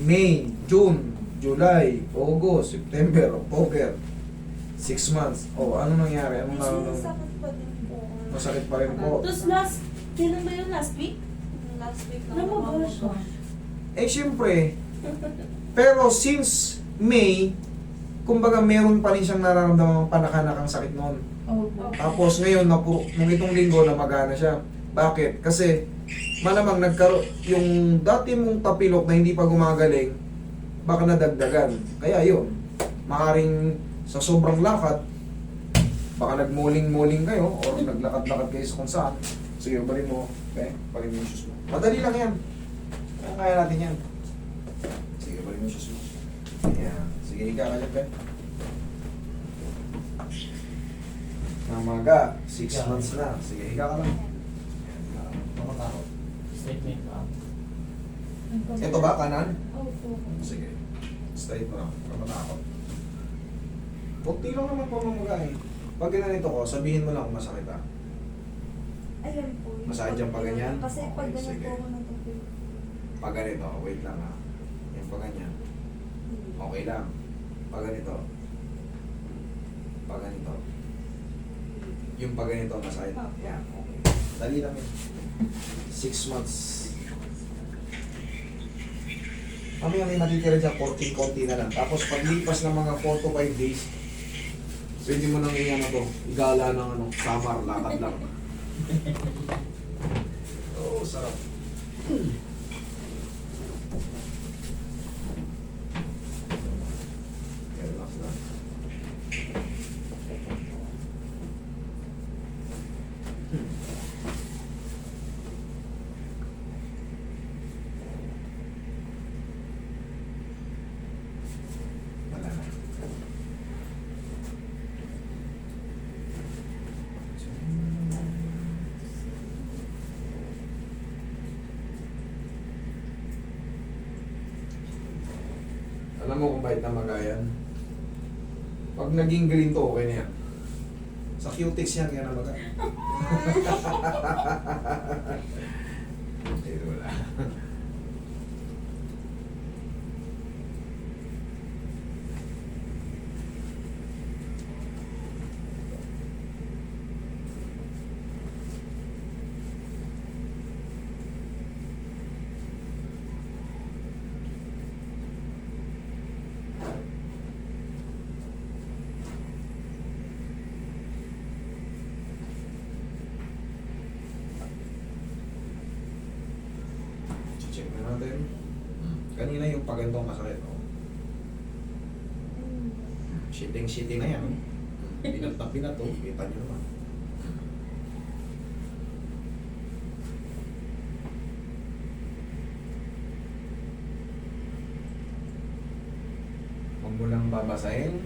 May, June, July, August, September, October. 6 months. Oh, ano nangyari? Ano na? Masakit pa din po. Masakit pa rin po. Tapos kailan ba yun? Last week? Last week lang Namabash ako. Eh, syempre. Pero since May, kumbaga meron pa rin siyang nararamdamang panakanakang sakit noon. Opo. Tapos ngayon, nung itong linggo, namagana siya. Bakit? Kasi malamang yung dati mong tapilok na hindi pa gumagaling, baka nadagdagan. Kaya yun, maaaring sa sobrang lakad, baka nagmuling-muling kayo or naglakad-lakad kayo sa kung saan. Sige, balin mo. Okay? Balin mo yung shoes mo. Madali lang yan. Kaya natin yan. Sige, balin mo yung shoes mo. Ayan. Sige, higa ka dyan, Ben. Namaga. 6 months na. Sige, higa ka lang. Ayan, higa ka lang. Mamatakot. Statement lang. Ito ba, kanan? Opo. Sige. Straight mo lang. Mamatakot. Kunti lang naman po mamaga eh. Pag ginanito ko, sabihin mo lang kung masakit ah. Ayan po. yung Masakit dyan pa ganyan? Kasi pag Okay, ganyan sige. po ako natutulog. Pag ganito, wait lang ah. Yung pag ganyan. Okay lang. Pag ganito. Pag ganito. Yung pag ganito, masakit. Yan, okay. Dali lang yun. 6 months. Kami may natitira dyan, konti-konti na lang. Tapos paglipas ng mga 4 to 5 days, pwede mo nang iyan na to. Igala ng ano, samar, lakad lang. Oo, sarap. Relax na. Wala na. Alam mo kung bakit namagayan? Pag naging green to, okay na yan. Sa cutex yan, kaya namaga. Eh, wala. Check na natin. Kanina yung pagantong masakit. Oh. Shitting na yan. Oh. Pinat na pinat. Oh. Kita nyo naman. Huwag mo lang babasahin.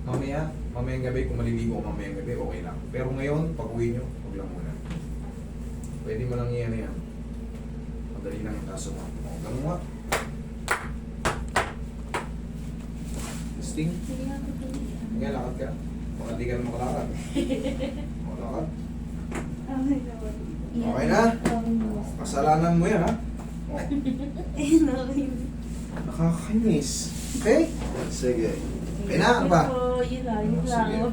Mamayang gabi, kung maliligo ko mamayang gabi, okay lang. Pero ngayon, pag uwi nyo, huwag lang muna. Pwede mo lang iyan yan. Madali lang yung kaso mo. O, ganun nga. Testing. Sige nga po. Nga, lakad ka. Baka di ka na makalakad. O, lakad. Okay na? Kasalanan mo yan, ha? O, nakakainis. Okay? Sige. Okay na, ano ba? Yun lang. Sige.